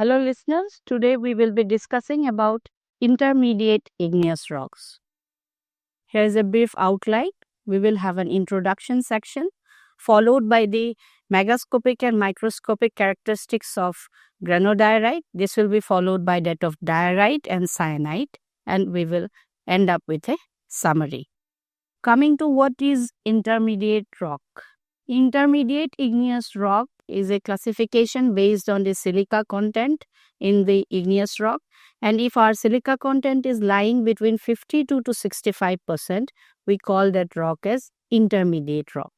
Hello listeners, today we will be discussing about intermediate igneous rocks. Here is a brief outline. We will have an introduction section followed by the megascopic and microscopic characteristics of granodiorite. This will be followed by that of diorite and syenite, and we will end up with a summary. Coming to what is intermediate rock. Intermediate igneous rock is a classification based on the silica content in the igneous rock, and if our silica content is lying between 52 to 65%, we call that rock as intermediate rock.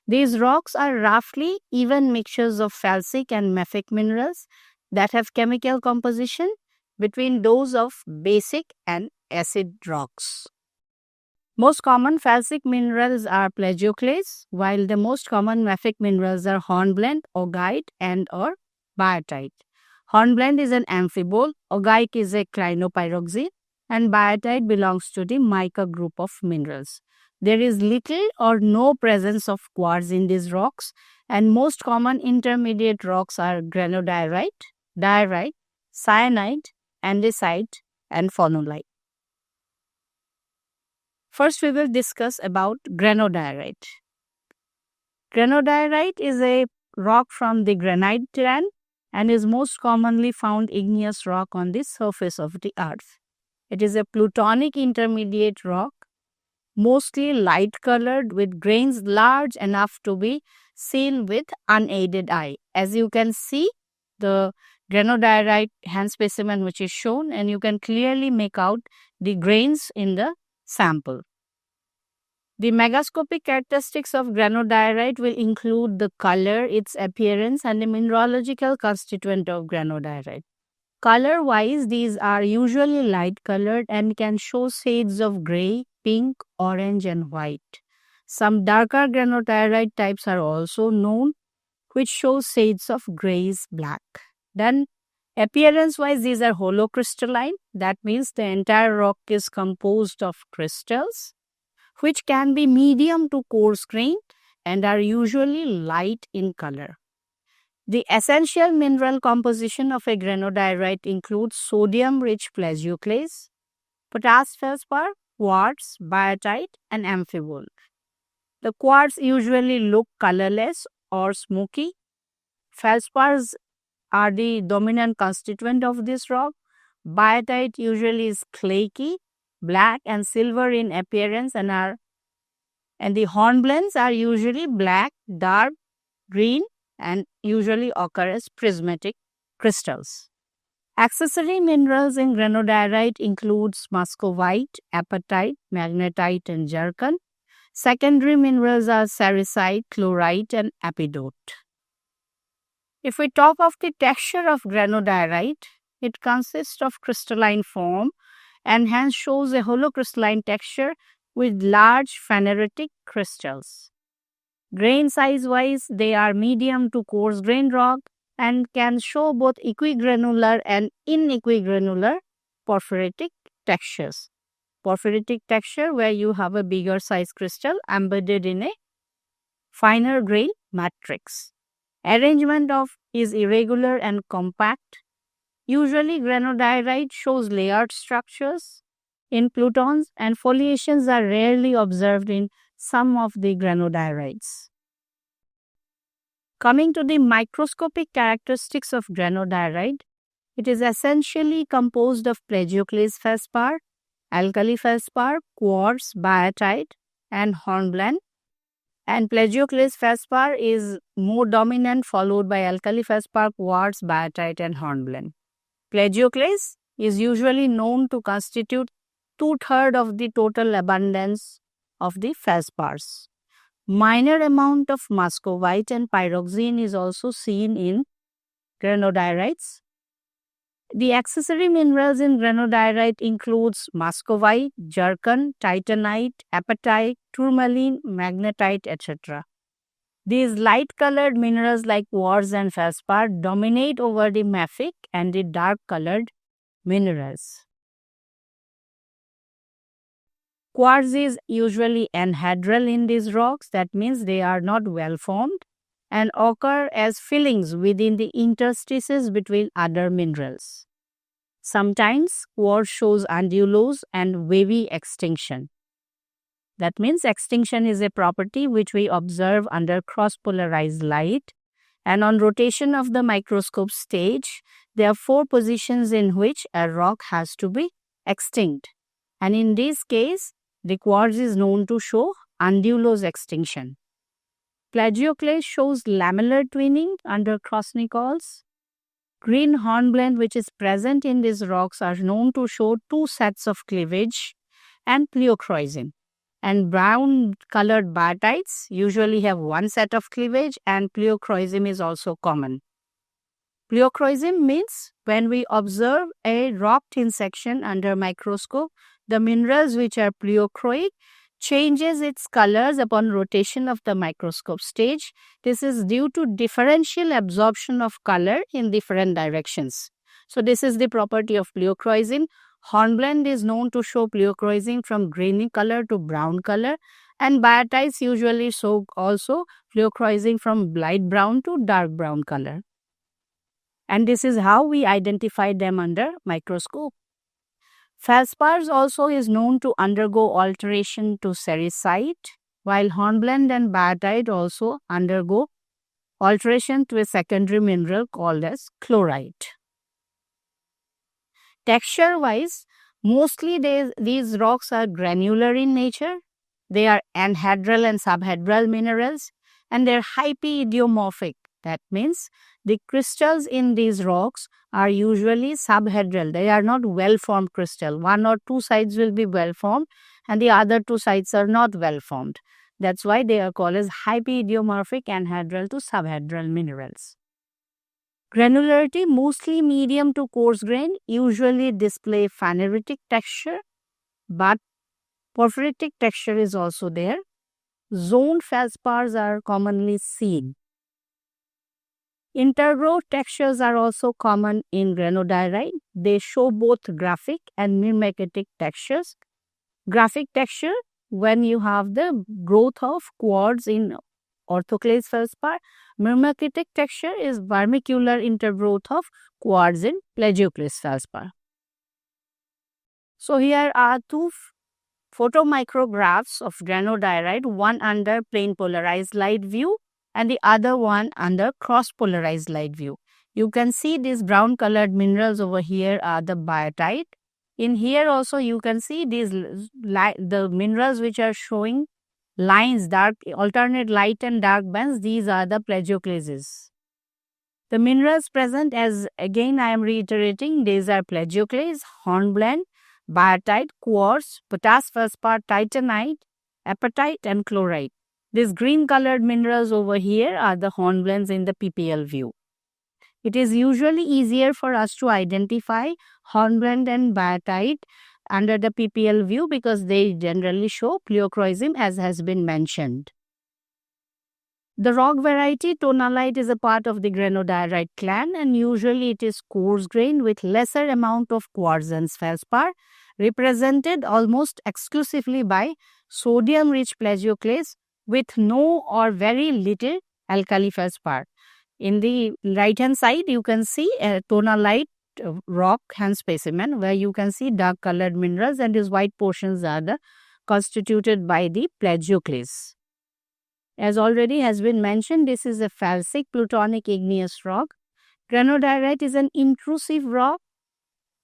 These rocks are roughly even mixtures of felsic and mafic minerals that have chemical composition between those of basic and acid rocks. Most common felsic minerals are plagioclase, while the most common mafic minerals are hornblende, augite, and or biotite. Hornblende is an amphibole, augite is a clinopyroxene, and biotite belongs to the mica group of minerals. There is little or no presence of quartz in these rocks, and most common intermediate rocks are granodiorite, diorite, syenite, andesite, and phonolite. First, we will discuss about granodiorite. Granodiorite is a rock from the granite trend and is most commonly found igneous rock on the surface of the earth. It is a plutonic intermediate rock, mostly light colored with grains large enough to be seen with unaided eye. As you can see, the granodiorite hand specimen which is shown, and you can clearly make out the grains in the sample. The megascopic characteristics of granodiorite will include the color, its appearance, and the mineralogical constituent of granodiorite. Color-wise, these are usually light-colored and can show shades of gray, pink, orange, and white. Some darker granodiorite types are also known, which show shades of grayish black. Then, appearance-wise, these are holocrystalline. That means the entire rock is composed of crystals, which can be medium to coarse grained and are usually light in color. The essential mineral composition of a granodiorite includes sodium-rich plagioclase, potassium feldspar, quartz, biotite, and amphibole. The quartz usually look colorless or smoky. Feldspars are the dominant constituent of this rock. Biotite usually is clay-y, black and silver in appearance, and the hornblendes are usually black, dark, green, and usually occur as prismatic crystals. Accessory minerals in granodiorite includes muscovite, apatite, magnetite, and zircon. Secondary minerals are sericite, chlorite, and epidote. If we talk of the texture of granodiorite, it consists of crystalline form and hence shows a holocrystalline texture with large phanerotic crystals. Grain size-wise, they are medium to coarse grained rock and can show both equigranular and inequigranular porphyritic textures. Porphyritic texture where you have a bigger size crystal embedded in a finer grain matrix. Arrangement is irregular and compact. Usually, granodiorite shows layered structures in plutons, and foliations are rarely observed in some of the granodiorites. Coming to the microscopic characteristics of granodiorite, it is essentially composed of plagioclase feldspar, alkali feldspar, quartz, biotite, and hornblende. And plagioclase feldspar is more dominant, followed by alkali feldspar, quartz, biotite, and hornblende. Plagioclase is usually known to constitute 2/3 of the total abundance of the feldspars. Minor amount of muscovite and pyroxene is also seen in granodiorites. The accessory minerals in granodiorite includes muscovite, zircon, titanite, apatite, tourmaline, magnetite, etc. These light-colored minerals like quartz and feldspar dominate over the mafic and the dark-colored minerals. Quartz is usually anhedral in these rocks. That means they are not well formed. and occur as fillings within the interstices between other minerals. Sometimes quartz shows undulose and wavy extinction. That means extinction is a property which we observe under cross-polarized light, and on rotation of the microscope stage, there are 4 positions in which a rock has to be extinct. And in this case, the quartz is known to show undulose extinction. Plagioclase shows lamellar twinning under Krasnikovs. Green hornblende which is present in these rocks are known to show 2 sets of cleavage and pleochroism. And brown colored biatites usually have 1 set of cleavage, and pleochroism is also common. Pleochroism means when we observe a rock thin section under microscope, the minerals which are pleochroic changes its colors upon rotation of the microscope stage. This is due to differential absorption of color in different directions. So this is the property of pleochroism. Hornblende is known to show pleochroism from greeny color to brown color, and biatites usually show also pleochroism from light brown to dark brown color. And this is how we identify them under microscope. Feldspars also is known to undergo alteration to cerussite, while hornblende and biatite also undergo alteration to a secondary mineral called as chlorite. Texture-wise, mostly these rocks are granular in nature. They are anhedral and subhedral minerals, and they are hypidiomorphic. That means the crystals in these rocks are usually subhedral. They are not well-formed crystal. 1 or 2 sides will be well-formed, and the other 2 sides are not well-formed. That's why they are called as hypidiomorphic anhedral to subhedral minerals. Granularity, mostly medium to coarse grain, usually display phaneritic texture, but porphyritic texture is also there. Zoned feldspars are commonly seen. Intergrowth textures are also common in granodiorite. They show both graphic and mimictic textures. Graphic texture, when you have the growth of quartz in orthoclase feldspar. Myrmekitic texture is vermicular intergrowth of quartz in plagioclase feldspar. So here are 2 photomicrographs of granodiorite, one under plane polarized light view and the other one under cross polarized light view. You can see these brown colored minerals over here are the biotite. In here also you can see these the minerals which are showing lines, dark, alternate light and dark bands. These are the plagioclases. The minerals present, as again I am reiterating, these are plagioclase, hornblende, biotite, quartz, potash feldspar, titanite, apatite and chlorite. These green colored minerals over here are the hornblendes in the PPL view. It is usually easier for us to identify hornblende and biotite under the PPL view because they generally show pleochroism as has been mentioned. The rock variety tonalite is a part of the granodiorite clan and usually it is coarse grained with lesser amount of quartz and feldspar, represented almost exclusively by sodium-rich plagioclase with no or very little alkali feldspar. In the right hand side you can see a tonalite rock hand specimen where you can see dark colored minerals and these white portions are constituted by the plagioclase. As already has been mentioned, this is a felsic plutonic igneous rock. Granodiorite is an intrusive rock.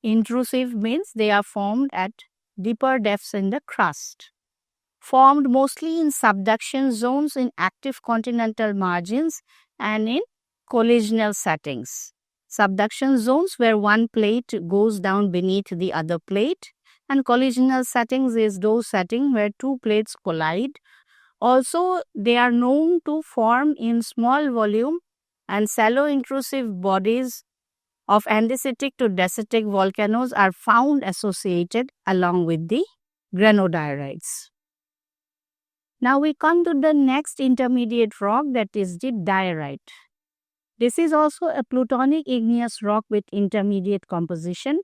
Intrusive means they are formed at deeper depths in the crust. Formed mostly in subduction zones in active continental margins and in collisional settings. Subduction zones where one plate goes down beneath the other plate, and collisional settings is those settings where 2 plates collide. Also, they are known to form in small volume and shallow intrusive bodies of andesitic to dacitic volcanoes are found associated along with the granodiorites. Now we come to the next intermediate rock, that is the diorite. This is also a plutonic igneous rock with intermediate composition.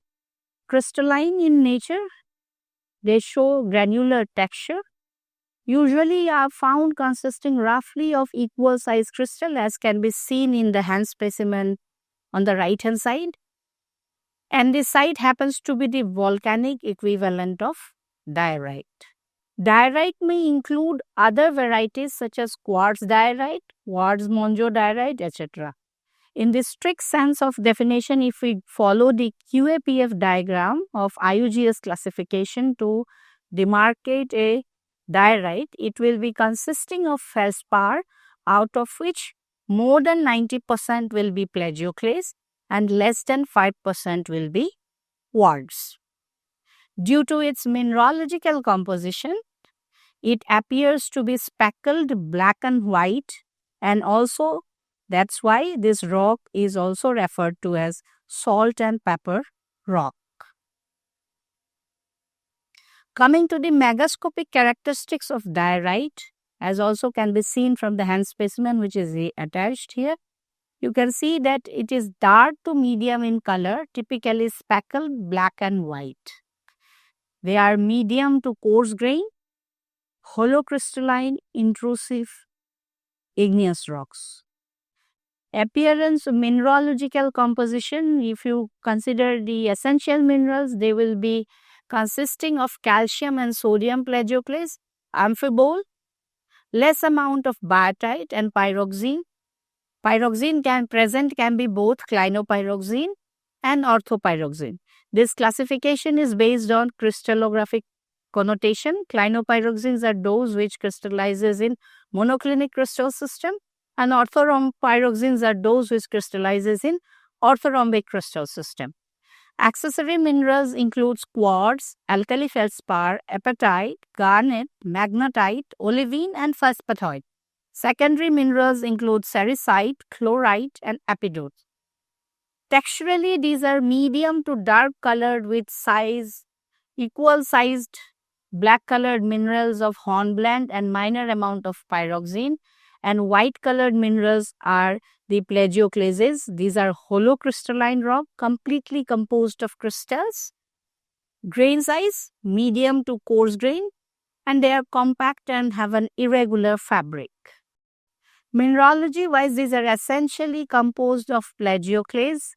Crystalline in nature, they show granular texture. usually are found consisting roughly of equal size crystal, as can be seen in the hand specimen on the right hand side. And this site happens to be the volcanic equivalent of diorite. Diorite may include other varieties such as quartz diorite, quartz monzonite, etc. In the strict sense of definition, if we follow the QAPF diagram of IUGS classification to demarcate a diorite, it will be consisting of feldspar, out of which more than 90% will be plagioclase and less than 5% will be quartz. Due to its mineralogical composition, it appears to be speckled black and white, and also that's why this rock is also referred to as salt and pepper rock. Coming to the megascopic characteristics of diorite, as also can be seen from the hand specimen which is attached here, you can see that it is dark to medium in color, typically speckled black and white. They are medium to coarse grain, hollow crystalline, intrusive igneous rocks. Appearance, mineralogical composition, if you consider the essential minerals, they will be consisting of calcium and sodium plagioclase, amphibole, less amount of biotite and pyroxene. Pyroxene can be both clinopyroxene and orthopyroxene. This classification is based on crystallographic connotation. Clinopyroxenes are those which crystallizes in monoclinic crystal system, and orthopyroxenes are those which crystallizes in orthorhombic crystal system. Accessory minerals includes quartz, alkali feldspar, apatite, garnet, magnetite, olivine and phosphatoid. Secondary minerals include cerussite, chlorite and epidote. Texturally, these are medium to dark colored with equal sized black colored minerals of hornblende and minor amount of pyroxene, and white colored minerals are the plagioclases. These are hollow crystalline rock completely composed of crystals. Grain size medium to coarse grain, and they are compact and have an irregular fabric. Mineralogy wise, these are essentially composed of plagioclase.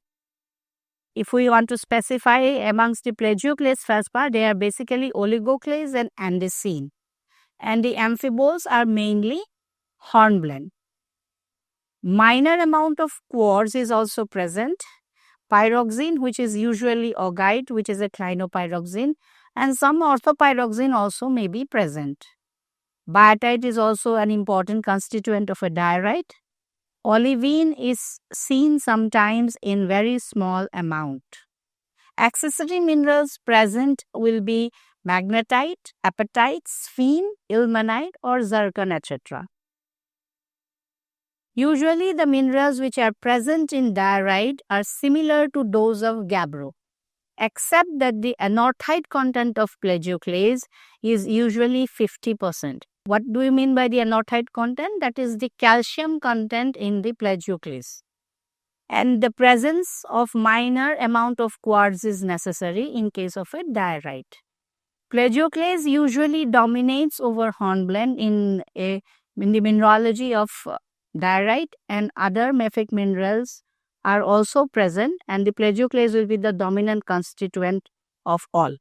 If we want to specify amongst the plagioclase feldspar, they are basically oligoclase and andesine. And the amphiboles are mainly hornblende. Minor amount of quartz is also present. Pyroxene, which is usually augite, which is a clinopyroxene, and some orthopyroxene also may be present. Biotite is also an important constituent of a diorite. Olivine is seen sometimes in very small amount. Accessory minerals present will be magnetite, apatite, sphene, ilmenite or zircon, etc. Usually the minerals which are present in diorite are similar to those of gabbro, except that the anorthite content of plagioclase is usually 50%. What do you mean by the anorthite content? That is the calcium content in the plagioclase. And the presence of minor amount of quartz is necessary in case of a diorite. Plagioclase usually dominates over hornblende in the mineralogy of diorite, and other mafic minerals are also present, and the plagioclase will be the dominant constituent of all.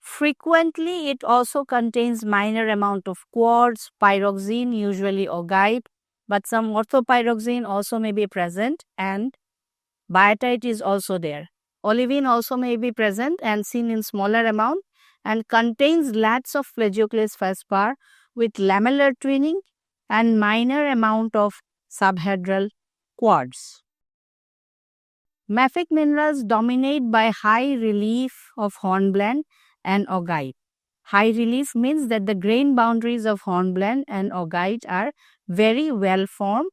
Frequently, it also contains minor amount of quartz, pyroxene, usually augite, but some orthopyroxene also may be present, and biotite is also there. Olivine also may be present and seen in smaller amount and contains lots of plagioclase feldspar with lamellar twinning and minor amount of subhedral quartz. Mafic minerals dominate by high relief of hornblende and augite. High relief means that the grain boundaries of hornblende and augite are very well formed,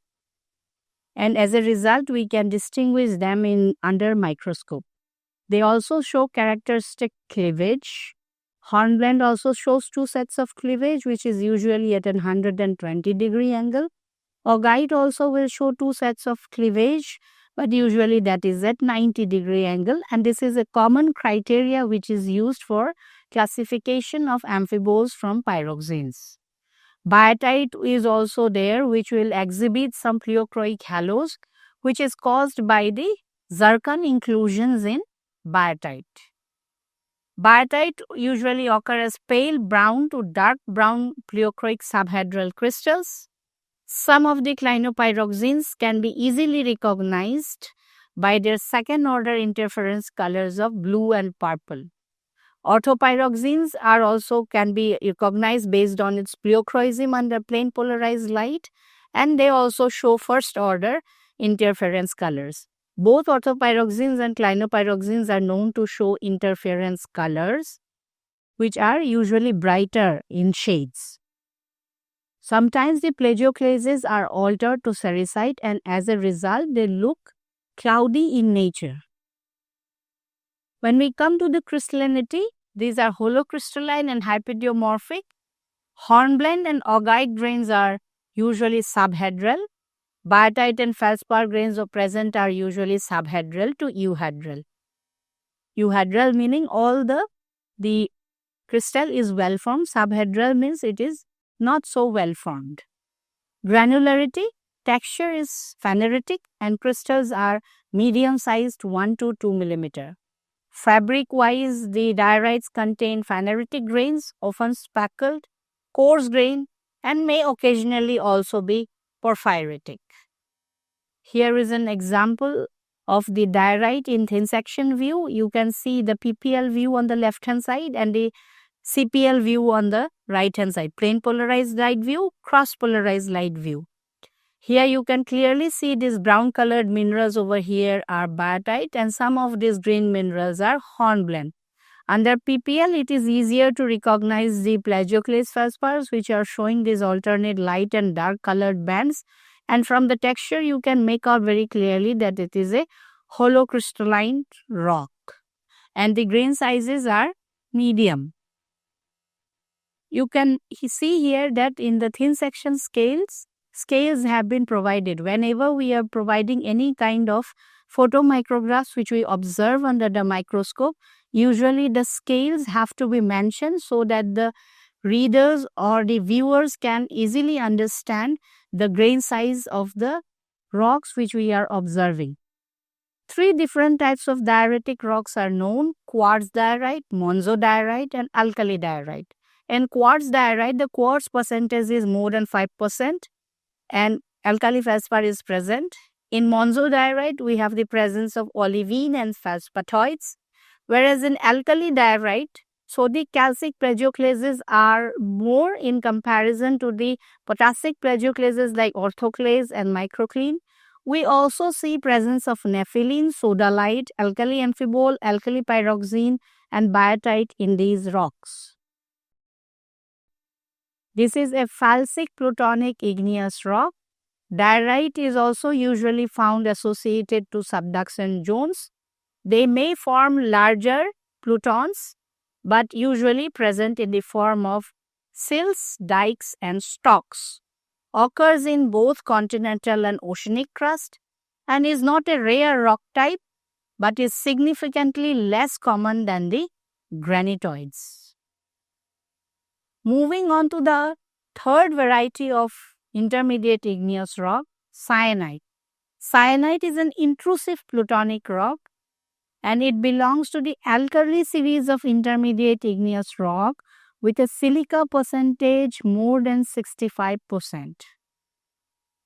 and as a result we can distinguish them under microscope. They also show characteristic cleavage. Hornblende also shows two sets of cleavage, which is usually at a 120-degree angle. Augite also will show two sets of cleavage, but usually that is at 90-degree angle, and this is a common criteria which is used for classification of amphiboles from pyroxenes. Biotite is also there, which will exhibit some pleochroic halos, which is caused by the zircon inclusions in biotite. Biotite usually occur as pale brown to dark brown pleochroic subhedral crystals. Some of the clinopyroxenes can be easily recognized by their second order interference colors of blue and purple. Orthopyroxenes are also can be recognized based on its pleochroism under plane polarized light, and they also show first order interference colors. Both orthopyroxenes and clinopyroxenes are known to show interference colors, which are usually brighter in shades. Sometimes the plagioclases are altered to sericite, and as a result, they look cloudy in nature. When we come to the crystallinity, these are holocrystalline and hypidiomorphic. Hornblende and augite grains are usually subhedral. Biotite and feldspar grains present are usually subhedral to euhedral. Euhedral meaning all the crystal is well formed. Subhedral means it is not so well formed. Granularity, texture is phaneritic and crystals are medium sized 1 to 2 millimeter. Fabric wise, the diorites contain phaneritic grains, often speckled, coarse grain, and may occasionally also be porphyritic. Here is an example of the diorite in thin section view. You can see the PPL view on the left hand side and the CPL view on the right hand side. Plane polarized light view, cross polarized light view. Here you can clearly see these brown colored minerals over here are biotite, and some of these green minerals are hornblende. Under PPL, it is easier to recognize the plagioclase feldspars, which are showing these alternate light and dark colored bands. And from the texture, you can make out very clearly that it is a holocrystalline rock. And the grain sizes are medium. You can see here that in the thin section scales have been provided. Whenever we are providing any kind of photomicrographs which we observe under the microscope, usually the scales have to be mentioned so that the readers or the viewers can easily understand the grain size of the rocks which we are observing. 3 different types of dioritic rocks are known: quartz diorite, monzodiorite, and alkali diorite. In quartz diorite, the quartz percentage is more than 5% and alkali feldspar is present. In monzodiorite, we have the presence of olivine and feldspathoids, whereas in alkali diorite, sodic calcic plagioclases are more in comparison to the potassic plagioclases like orthoclase and microcline. We also see presence of nepheline, sodalite, alkali amphibole, alkali pyroxene, and biotite in these rocks. This is a felsic plutonic igneous rock. Diorite is also usually found associated to subduction zones. They may form larger plutons, but usually present in the form of sills, dikes, and stalks. Occurs in both continental and oceanic crust and is not a rare rock type, but is significantly less common than the granitoids. Moving on to the third variety of intermediate igneous rock, syenite. Syenite is an intrusive plutonic rock and it belongs to the alkali series of intermediate igneous rock with a silica percentage more than 65%.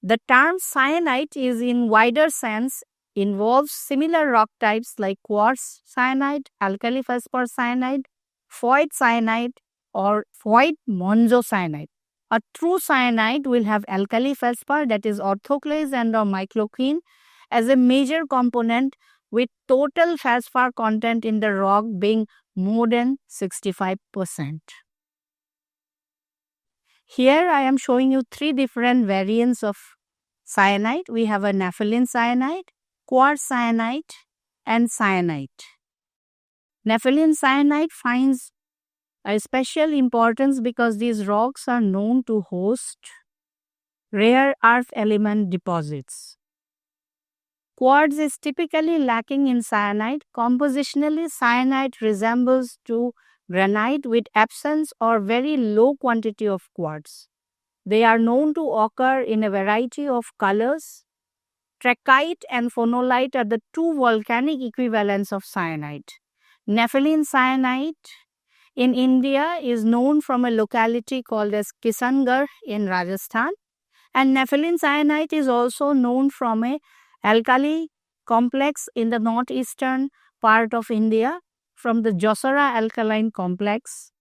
The term syenite is in wider sense involves similar rock types like quartz syenite, alkali feldspar syenite, phoid syenite, or phoid monzosyenite. A true syenite will have alkali feldspar, that is orthoclase and or microcline, as a major component with total feldspar content in the rock being more than 65%. Here I am showing you 3 different variants of syenite. We have a nepheline syenite, quartz syenite, and syenite. Nepheline syenite finds a special importance because these rocks are known to host rare earth element deposits. Quartz is typically lacking in syenite. Compositionally, syenite resembles to granite with absence or very low quantity of quartz. They are known to occur in a variety of colors. Trachyte and phonolite are the two volcanic equivalents of cyanite. Nepheline cyanide in India is known from a locality called as Kisangarh in Rajasthan, and nepheline cyanide is also known from a alkali complex in the northeastern part of India from the Josara alkaline complex.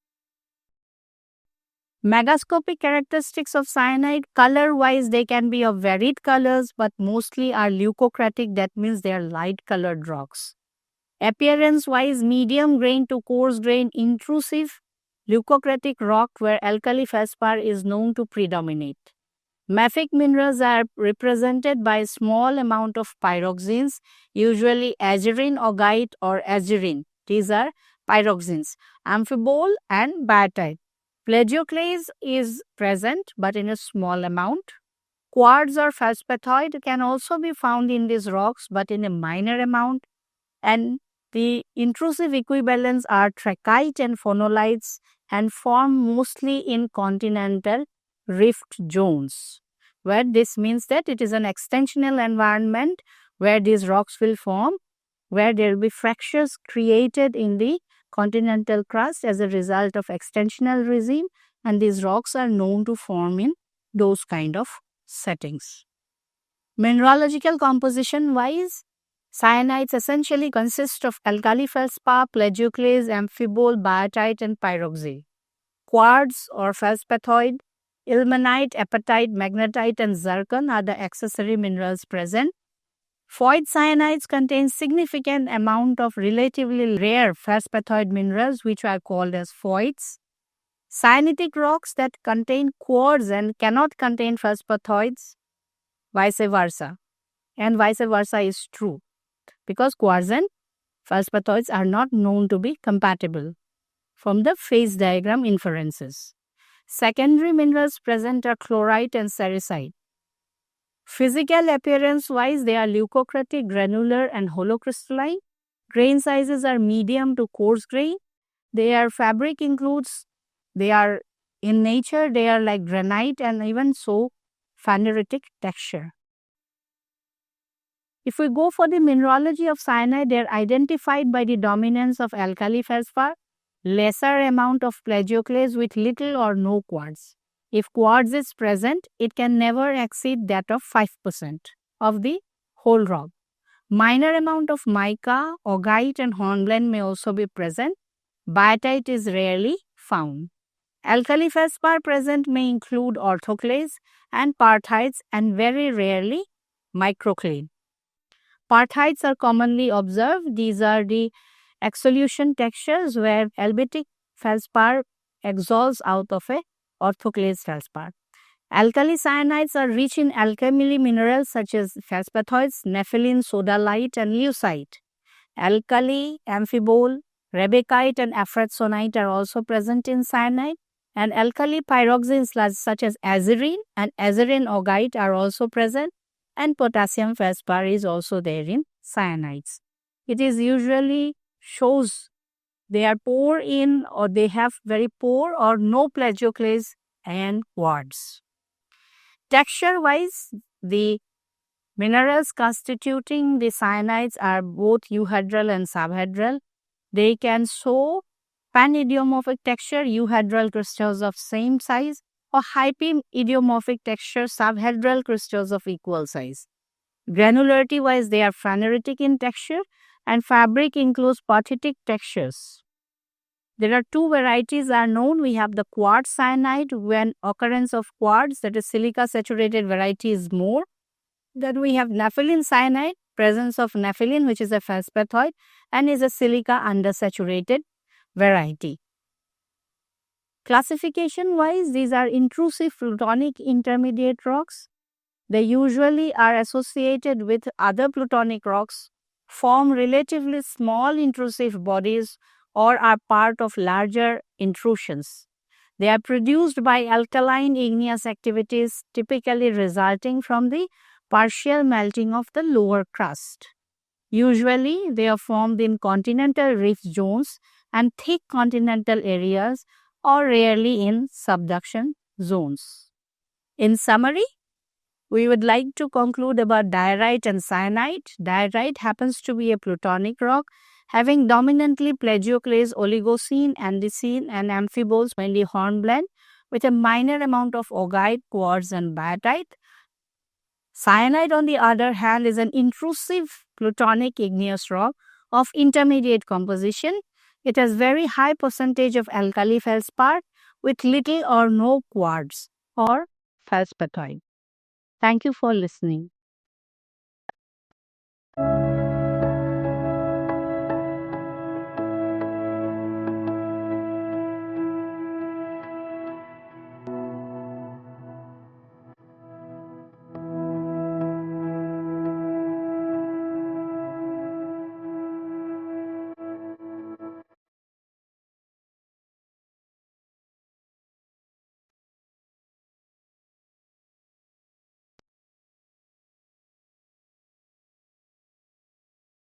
Megascopic characteristics of cyanide, color-wise they can be of varied colors but mostly are leucocratic, that means they are light-colored rocks. Appearance-wise, medium grain to coarse grain, intrusive, leucocratic rock where alkali feldspar is known to predominate. Mafic minerals are represented by a small amount of pyroxenes, usually azurine, augite or azurine. These are pyroxenes. Amphibole and biotite. Plagioclase is present but in a small amount. Quartz or feldspathoid can also be found in these rocks but in a minor amount. And the intrusive equivalents are trachyte and phonolites and form mostly in continental rift zones, where this means that it is an extensional environment where these rocks will form, where there will be fractures created in the continental crust as a result of extensional regime, and these rocks are known to form in those kind of settings. Mineralogical composition wise, cyanides essentially consist of alkali feldspar, plagioclase, amphibole, biotite and pyroxene. Quartz or feldspathoid, ilmenite, apatite, magnetite and zircon are the accessory minerals present. Phoid cyanides contain significant amount of relatively rare feldspathoid minerals which are called as phoids. Cyanitic rocks that contain quartz and cannot contain feldspathoids, vice versa. And vice versa is true because quartz and feldspathoids are not known to be compatible from the phase diagram inferences. Secondary minerals present are chlorite and sericite. Physical appearance wise, they are leucocratic, granular and holocrystalline. Grain sizes are medium to coarse grain. Their fabric includes, they are in nature, they are like granite and even so phaneritic texture. If we go for the mineralogy of cyanide, they are identified by the dominance of alkali feldspar, lesser amount of plagioclase with little or no quartz. If quartz is present, it can never exceed that of 5% of the whole rock. Minor amount of mica, augite and hornblende may also be present. Biotite is rarely found. Alkali feldspar present may include orthoclase and parthites and very rarely microcline. Parthites are commonly observed. These are the exsolution textures where albitic feldspar exhausts out of a orthoclase feldspar. Alkali cyanides are rich in alkali minerals such as feldspathoids, nepheline, sodalite and leucite. Alkali, amphibole, rebecite and aphratsonite are also present in cyanide, and alkali pyroxenes such as azurine and azurine augite are also present, and potassium feldspar is also there in cyanides. It is usually shows they are poor in or they have very poor or no plagioclase and quartz. Texture wise, the minerals constituting the cyanides are both euhedral and subhedral. They can show panidiomorphic texture, euhedral crystals of same size, or hypidiomorphic texture, subhedral crystals of equal size. Granularity wise, they are phaneritic in texture, and fabric includes pathitic textures. There are two varieties are known. We have the quartz cyanide, when occurrence of quartz, that is silica saturated variety, is more. Then we have nepheline cyanide, presence of nepheline which is a feldspathoid and is a silica undersaturated variety. Classification wise, these are intrusive plutonic intermediate rocks. They usually are associated with other plutonic rocks, form relatively small intrusive bodies or are part of larger intrusions. They are produced by alkaline igneous activities, typically resulting from the partial melting of the lower crust. Usually, they are formed in continental rift zones and thick continental areas, or rarely in subduction zones. In summary, we would like to conclude about diorite and cyanite. Diorite happens to be a plutonic rock having dominantly plagioclase, oligocene, andesine, and amphiboles, mainly hornblende, with a minor amount of augite, quartz, and biotite. Cyanide, on the other hand, is an intrusive plutonic igneous rock of intermediate composition. It has very high percentage of alkali feldspar with little or no quartz or feldspathoid. Thank you for listening.